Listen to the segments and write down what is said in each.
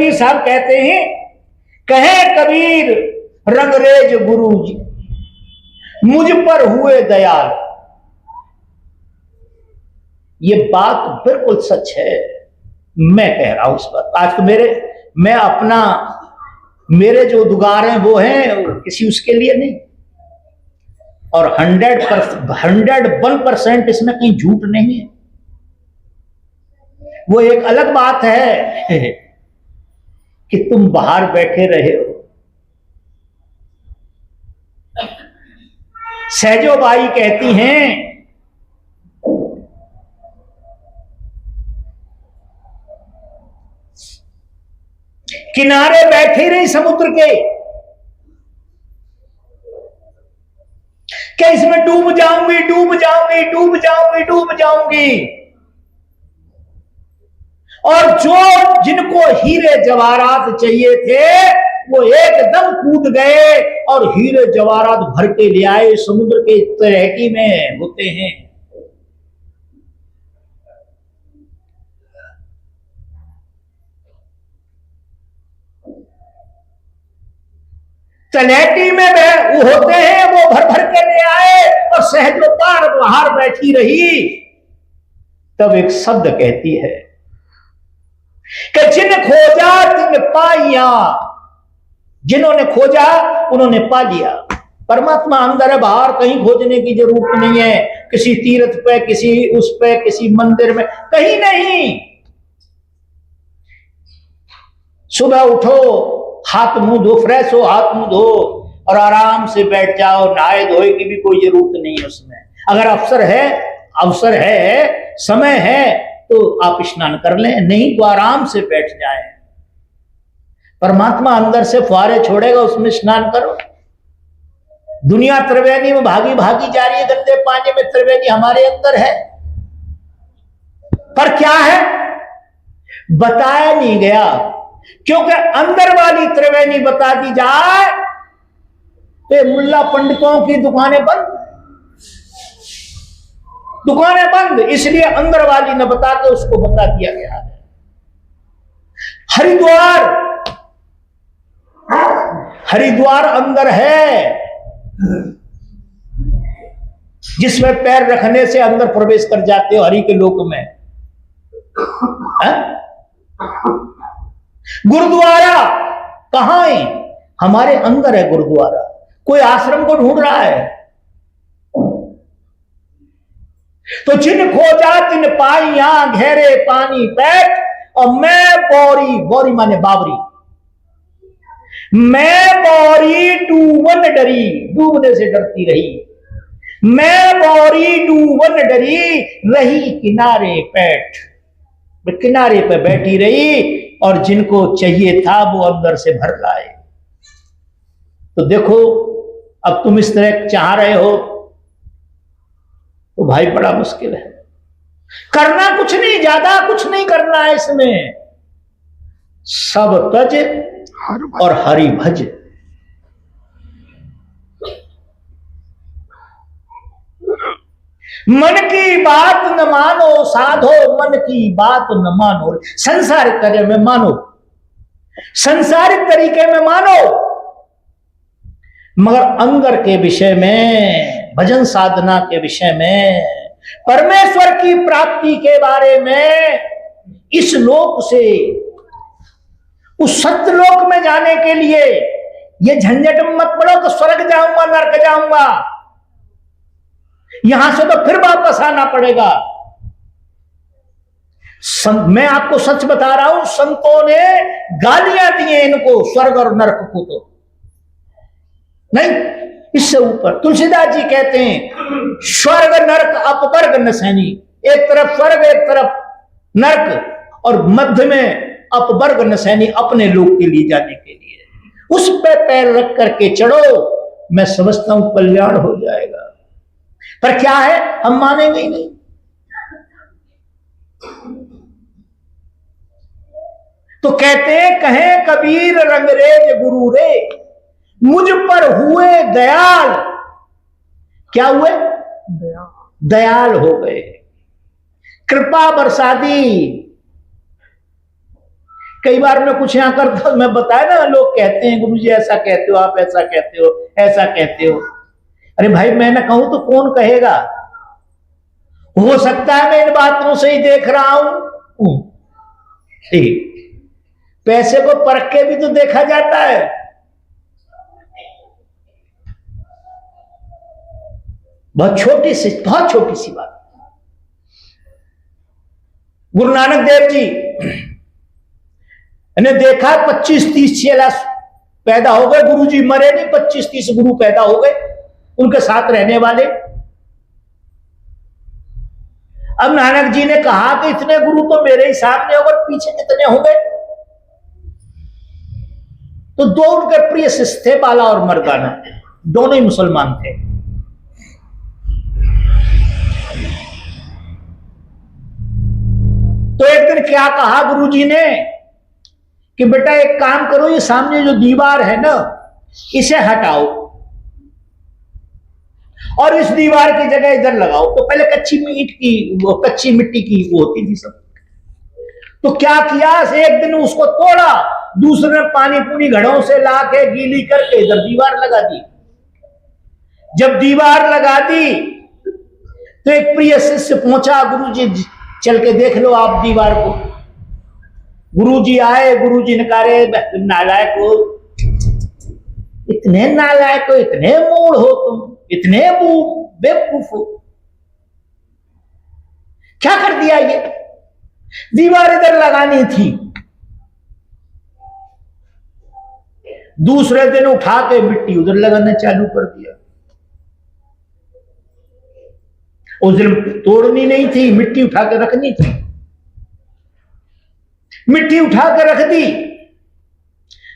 कबीर साहब कहते हैं, कहे कबीर रंगरेज गुरु जी मुझ पर हुए दयाल। ये बात बिल्कुल सच है, मैं कह रहा हूं इस बात। आज तो मैं अपना, मेरे जो उद्गार हैं वो हैं किसी उसके लिए नहीं, और 101% इसमें कहीं झूठ नहीं है। वो एक अलग बात है कि तुम बाहर बैठे रहे हो। सहजो बाई कहती हैं, किनारे बैठी रही समुद्र के, क्या इसमें डूब जाऊंगी डूब जाऊंगी डूब जाऊंगी डूब जाऊंगी। और जो जिनको हीरे जवाहरात चाहिए थे वो एकदम कूद गए और हीरे जवाहरात भर के ले आए। समुद्र के तलहटी में होते हैं। तलहटी में वो होते हैं, वो भर भर के ले आए और सहजोपार बाहर बैठी रही। तब एक शब्द कहती है कि जिन खोजा तिन पाइया, जिन्होंने खोजा उन्होंने पा लिया। परमात्मा अंदर है, बाहर कहीं खोजने की जरूरत नहीं है। किसी तीर्थ पे, किसी उस पे, किसी मंदिर में, कहीं नहीं। सुबह उठो, हाथ मुंह धो, फ्रेश हो, हाथ मुंह धो और आराम से बैठ जाओ। नहाए धोए की भी कोई जरूरत नहीं है उसमें। अगर अवसर है, समय है तो आप स्नान कर लें, नहीं तो आराम से बैठ जाएं। परमात्मा अंदर से फुहारे छोड़ेगा, उसमें स्नान करो। दुनिया त्रिवेणी में भागी भागी जा रही है, गंदे पानी में। त्रिवेणी हमारे अंदर है, पर क्या है बताया नहीं गया, क्योंकि अंदर वाली त्रिवेणी बता दी जाए तो मुल्ला पंडितों की दुकानें बंद, इसलिए अंदर वाली न बताते उसको बता दिया गया है। हरिद्वार अंदर है, जिसमें पैर रखने से अंदर प्रवेश कर जाते हो हरि के लोक में। गुरुद्वारा कहां है? हमारे अंदर है गुरुद्वारा। कोई आश्रम को ढूंढ रहा है तो जिन खोजा तिन पाइया घेरे पानी पैठ। और मैं बौरी माने बावरी, मैं बौरी डूबन डरी, डूबने से डरती रही। मैं बौरी डूबन डरी रही किनारे पैठ, किनारे पे बैठी रही और जिनको चाहिए था वो अंदर से भर लाए। तो देखो, अब तुम इस तरह चाह रहे हो तो भाई बड़ा मुश्किल है। करना कुछ नहीं, ज्यादा कुछ नहीं करना है इसमें। सब तज और हरि भज। मन की बात न मानो साधो, मन की बात न मानो। संसारिक तरह में मानो, संसारिक तरीके में मानो, मगर अंदर के विषय में, भजन साधना के विषय में, परमेश्वर की प्राप्ति के बारे में, इस लोक से उस सत्य लोक में जाने के लिए ये झंझट में मत पड़ो कि स्वर्ग जाऊंगा नरक जाऊंगा। यहां से तो फिर वापस आना पड़ेगा। मैं आपको सच बता रहा हूं, संतों ने गालियां दी हैं इनको, स्वर्ग और नरक को। तो नहीं, इससे ऊपर तुलसीदास जी कहते हैं स्वर्ग नरक अपवर्ग नसैनी। एक तरफ स्वर्ग, एक तरफ नरक, और मध्य में अपवर्ग नसैनी, अपने लोक के लिए जाने के लिए। उस पे पैर रख करके चढ़ो, मैं समझता हूं कल्याण हो जाएगा। पर क्या है, हम मानेंगे ही नहीं। तो कहते हैं, कहे कबीर रंगरेज गुरु रे मुझ पर हुए दयाल। क्या हुए? दयाल हो गए, कृपा बरसा दी। कई बार मैं कुछ यहाँ करता हूं, मैं बताया ना, लोग कहते हैं गुरुजी ऐसा कहते हो, आप ऐसा कहते हो, ऐसा कहते हो। अरे भाई मैं ना कहूं तो कौन कहेगा? हो सकता है मैं इन बातों से ही देख रहा हूं। ठीक, पैसे को परख के भी तो देखा जाता है। बहुत छोटी सी बात। गुरु नानक देव जी ने देखा 25-30 पैदा हो गए। गुरु जी मरे नहीं, 25-30 गुरु पैदा हो गए उनके साथ रहने वाले। अब नानक जी ने कहा कि इतने गुरु तो मेरे ही सामने हो गए, पीछे कितने हो गए? तो दो उनके प्रिय शिष्य थे, बाला और मर्दाना, दोनों ही मुसलमान थे। तो एक दिन क्या कहा गुरुजी ने कि बेटा एक काम करो, ये सामने जो दीवार है ना, इसे हटाओ और इस दीवार की जगह इधर लगाओ। तो पहले कच्ची मिट्टी की वो होती थी सब। तो क्या किया, एक दिन उसको तोड़ा, दूसरे ने पानी पूनी घड़ों से लाके गीली करके इधर दीवार लगा दी। जब दीवार लगा दी तो एक प्रिय शिष्य पहुंचा, गुरुजी चल के देख लो आप दीवार को। गुरुजी आए, गुरुजी ने कहा रे नालायक हो, इतने नालायक हो, इतने मूढ़ हो तुम, इतने बेवकूफ हो, क्या कर दिया? ये दीवार इधर लगानी थी। दूसरे दिन उठा के मिट्टी उधर लगाना चालू कर दिया। उस दिन तोड़नी नहीं थी, मिट्टी उठा के रखनी थी। मिट्टी उठा के रख दी।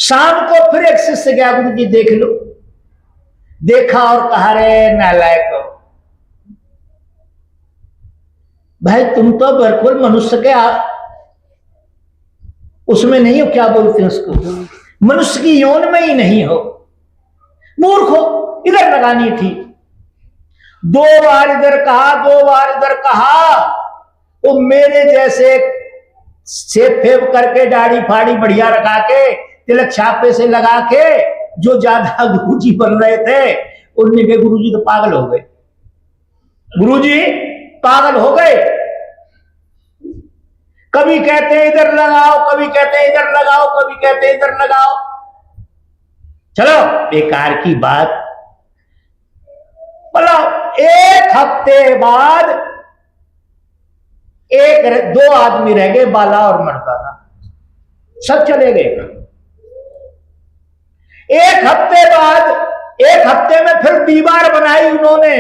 शाम को फिर एक शिष्य गया, गुरु जी देख लो। देखा और कहा रे नालायक हो भाई, तुम तो बिल्कुल मनुष्य के उसमें नहीं हो, क्या बोलते हैं उसको, मनुष्य की यौन में ही नहीं हो, मूर्ख हो, इधर लगानी थी। 2 बार इधर कहा, 2 बार इधर कहा। वो मेरे जैसे सेब फेब करके दाढ़ी फाड़ी बढ़िया रखा के तिलक छापे से लगा के जो ज्यादा गुरुजी बन रहे थे, उनने कहा गुरुजी तो पागल हो गए, गुरुजी पागल हो गए। कभी कहते हैं इधर लगाओ, कभी कहते हैं इधर लगाओ, कभी कहते हैं इधर लगाओ। चलो बेकार की बात। बोलो 1 हफ्ते बाद 2 आदमी रह गए, बाला और मर्दाना, सब चले गए। 1 हफ्ते बाद, 1 हफ्ते में फिर दीवार बनाई उन्होंने,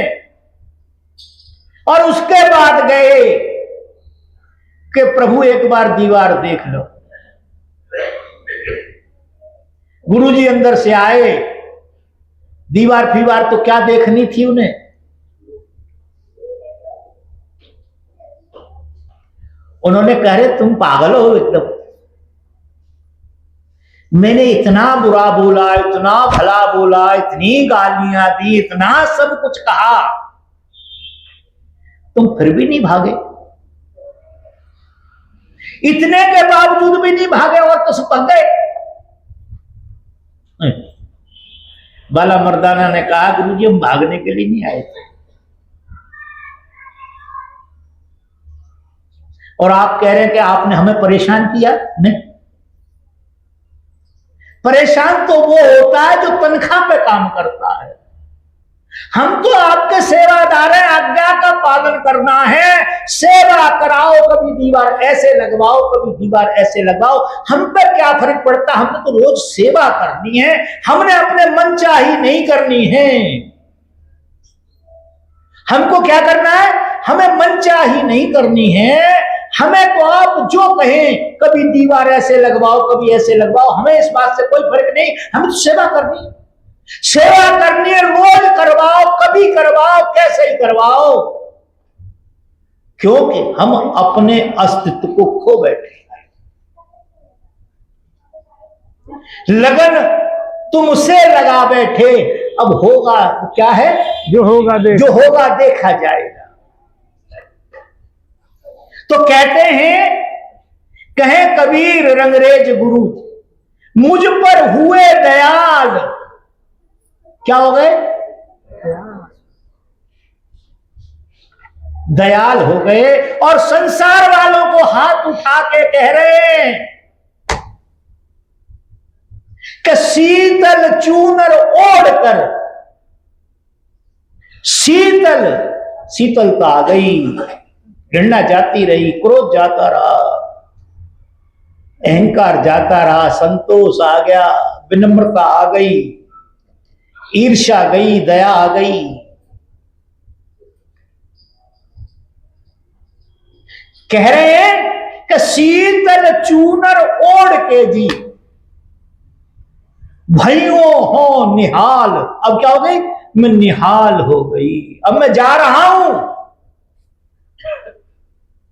और उसके बाद गए कि प्रभु एक बार दीवार देख लो। गुरुजी अंदर से आए, दीवार फीवार तो क्या देखनी थी उन्हें। उन्होंने कह रहे तुम पागल हो एकदम, मैंने इतना बुरा बोला, इतना भला बोला, इतनी गालियां दी, इतना सब कुछ कहा, तुम फिर भी नहीं भागे, इतने के बावजूद भी नहीं भागे और तो सब भाग गए। बाला मर्दाना ने कहा गुरुजी हम भागने के लिए नहीं आए थे, और आप कह रहे हैं कि आपने हमें परेशान किया। नहीं, परेशान तो वो होता है जो तनख्वाह पे काम करता है। हम तो आपके सेवादार हैं, आज्ञा का पालन करना है, सेवा कराओ, कभी दीवार ऐसे लगवाओ, कभी दीवार ऐसे लगवाओ, हम पर क्या फर्क पड़ता, हमने तो रोज सेवा करनी है, हमने अपने मन चाही नहीं करनी है। हमको क्या करना है, हमें मन चाही नहीं करनी है, हमें तो आप जो कहें, कभी दीवार ऐसे लगवाओ, कभी ऐसे लगवाओ, हमें इस बात से कोई फर्क नहीं, हमें तो सेवा करनी है। सेवा करनी है, रोज करवाओ, कभी करवाओ, कैसे ही करवाओ, क्योंकि हम अपने अस्तित्व को खो बैठे। लगन तुमसे लगा बैठे, अब होगा क्या है, जो होगा देखा जाएगा। तो कहते हैं कहे कबीर रंगरेज गुरु, मुझ पर हुए दयाल। क्या हो गए? दयाल हो गए। और संसार वालों को हाथ उठा के कह रहे हैं कि शीतल चूनर ओढ़कर, शीतलता आ गई, घृणा जाती रही, क्रोध जाता रहा, अहंकार जाता रहा, संतोष आ गया, विनम्रता आ गई, ईर्ष्या गई, दया आ गई। कह रहे हैं कि शीतल चूनर ओढ़ के जी भइयो हो निहाल। अब क्या हो गई? मैं निहाल हो गई, अब मैं जा रहा हूं।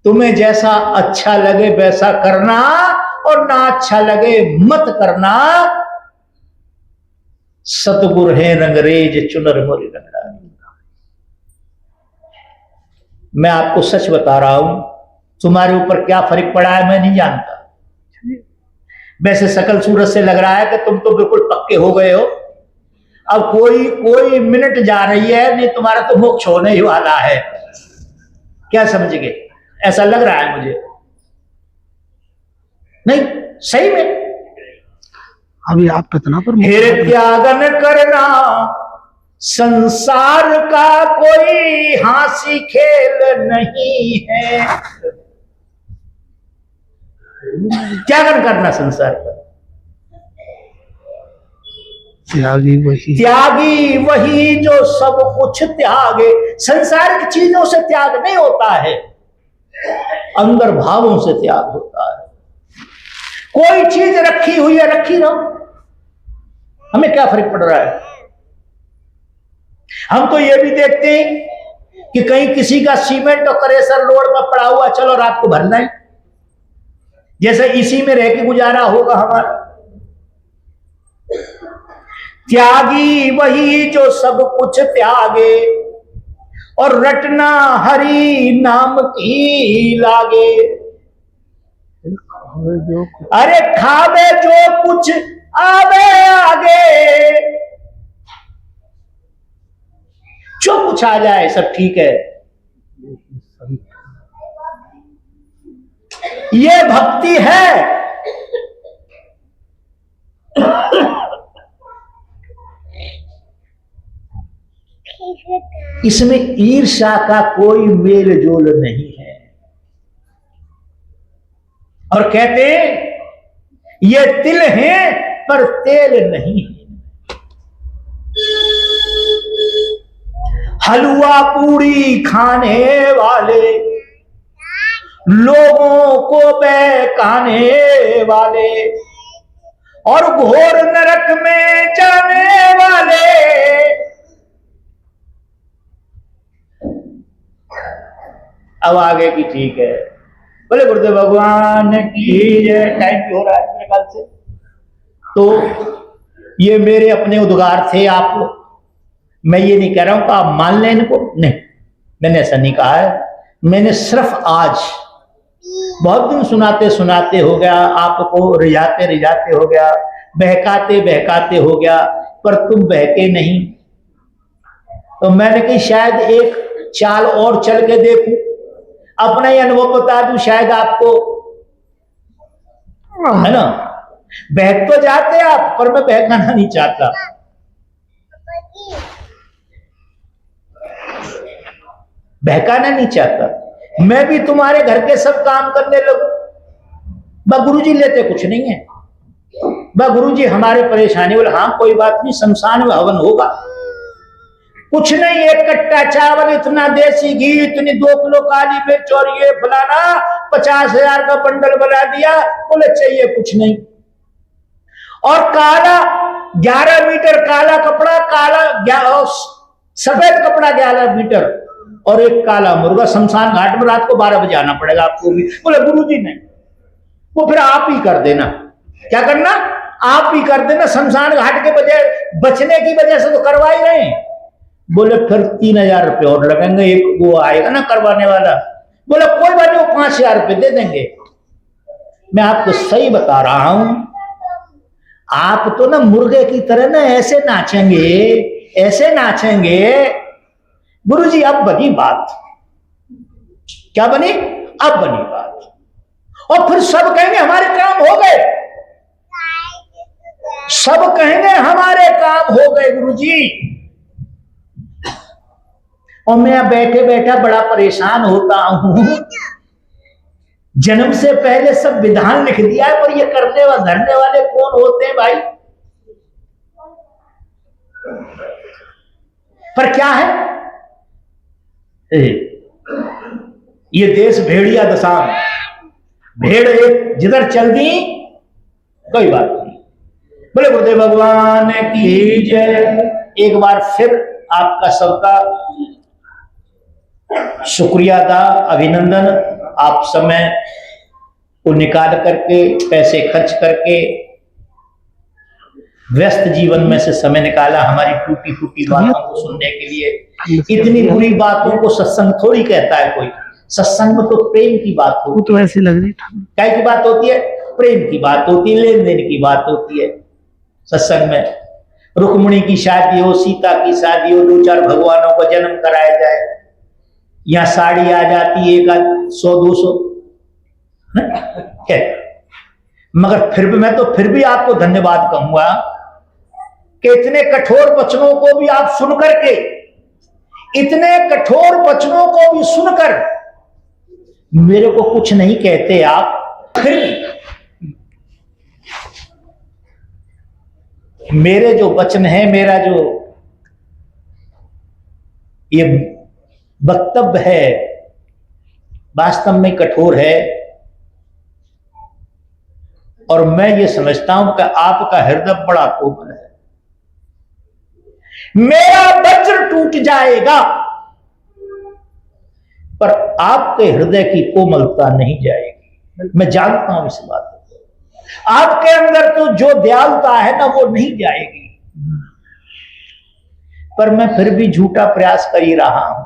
तुम्हें जैसा अच्छा लगे वैसा करना, और ना अच्छा लगे मत करना। सतगुर है रंगरेज चुनर मोरी रंगरानी। मैं आपको सच बता रहा हूं, तुम्हारे ऊपर क्या फर्क पड़ा है मैं नहीं जानता। वैसे सकल सूरत से लग रहा है कि तुम तो बिल्कुल पक्के हो गए हो। अब कोई मिनट जा रही है, नहीं तुम्हारा तो मोक्ष होने ही वाला है। क्या समझ गए? ऐसा लग रहा है मुझे। नहीं, सही में अभी आप इतना पर फिर त्यागन करना संसार का कोई हासी खेल नहीं है। त्यागन करना संसार का। त्यागी वही जो सब कुछ त्यागे। संसार की चीजों से त्याग नहीं होता है, अंदर भावों से त्याग होता है। कोई चीज रखी हुई है, रखी रहो, हमें क्या फर्क पड़ रहा है। हम तो ये भी देखते हैं कि कहीं किसी का सीमेंट और क्रेशर रोड पर पड़ा हुआ, चलो रात को भरना है, जैसे इसी में रह के गुजारा होगा हमारा। त्यागी वही जो सब कुछ त्यागे, और रटना हरि नाम की लागे। अरे खावे जो कुछ आवे आगे, जो कुछ आ जाए सब ठीक है। ये भक्ति है। इसमें ईर्ष्या का कोई मेल जोल नहीं है। और कहते ये तिल हैं पर तेल नहीं है। हलवा पूरी खाने वाले, लोगों को बहकाने वाले, और घोर नरक में जाने वाले। अब आगे की ठीक है। बोले गुरुदेव भगवान की जय। टाइम भी हो रहा है मेरे ख्याल से। तो ये मेरे अपने उद्गार थे। आप, मैं ये नहीं कह रहा हूं कि आप मान लें इनको, नहीं, मैंने ऐसा नहीं कहा है। मैंने सिर्फ आज बहुत दिन सुनाते सुनाते हो गया, आपको रिझाते रिझाते हो गया, बहकाते बहकाते हो गया, पर तुम बहके नहीं। तो मैंने कही शायद एक चाल और चल के देखूं, अपना ही अनुभव बता दूं, शायद आपको, है ना। बहक तो जाते आप, पर मैं बहकाना नहीं चाहता। बहकाना नहीं चाहता। मैं भी तुम्हारे घर के सब काम करने लगूं। बा गुरुजी लेते कुछ नहीं है। बा गुरुजी हमारे परेशानी, बोले हाँ कोई बात नहीं, शमशान में हवन होगा। कुछ नहीं, एक कट्टा चावल, इतना देसी घी, इतनी 2 किलो काली मिर्च, और ये फलाना 50,000 का बंडल बना दिया। बोले चाहिए कुछ नहीं। और काला 11 मीटर काला कपड़ा, काला सफेद कपड़ा 11 मीटर, और एक काला मुर्गा। शमशान घाट में रात को 12 बजे आना पड़ेगा आपको भी। बोले गुरुजी नहीं, वो फिर आप ही कर देना। क्या करना? आप ही कर देना। शमशान घाट के बजाय बचने की वजह से तो करवा ही रहे हैं। बोले फिर 3,000 रुपये और लगेंगे, एक वो आएगा ना करवाने वाला। बोले कोई बात नहीं, वो 5,000 रुपये दे देंगे। मैं आपको सही बता रहा हूं, आप तो ना मुर्गे की तरह ना ऐसे नाचेंगे। गुरुजी अब बनी बात। क्या बनी? अब बनी बात। और फिर सब कहेंगे हमारे काम हो गए, सब कहेंगे हमारे काम हो गए गुरुजी। और मैं बैठे बैठा बड़ा परेशान होता हूं। जन्म से पहले सब विधान लिख दिया है, पर ये करने व धरने वाले कौन होते हैं भाई? पर क्या है, ये देश भेड़िया दशा, भेड़ एक जिधर चल दी कोई बात नहीं। बोले गुरुदेव भगवान की जय। एक बार फिर आपका सबका शुक्रिया था, अभिनंदन। आप समय को निकाल करके, पैसे खर्च करके, व्यस्त जीवन में से समय निकाला हमारी टूटी फूटी बातों को सुनने के लिए। इतनी बुरी बातों को सत्संग थोड़ी कहता है कोई। सत्संग में तो प्रेम की बात होती है। तो ऐसी लग रही, क्या की बात होती है? प्रेम की बात होती है, लेन देन की बात होती है। सत्संग में रुक्मिणी की शादी हो, सीता की शादी हो, 2-4 भगवानों को जन्म कराया जाए, यहाँ साड़ी आ जाती है 100-200, मगर फिर भी आपको धन्यवाद कहूंगा कि इतने कठोर वचनों को भी आप सुन करके, इतने कठोर वचनों को भी सुनकर मेरे को कुछ नहीं कहते आप। फिर मेरे जो वचन है, मेरा जो ये वक्तव्य है, वास्तव में कठोर है। और मैं ये समझता हूं कि आपका हृदय बड़ा कोमल है। मेरा वज्र टूट जाएगा पर आपके हृदय की कोमलता नहीं जाएगी। मैं जानता हूं इस बात को। आपके अंदर तो जो दयालुता है ना, वो नहीं जाएगी। पर मैं फिर भी झूठा प्रयास कर ही रहा हूं।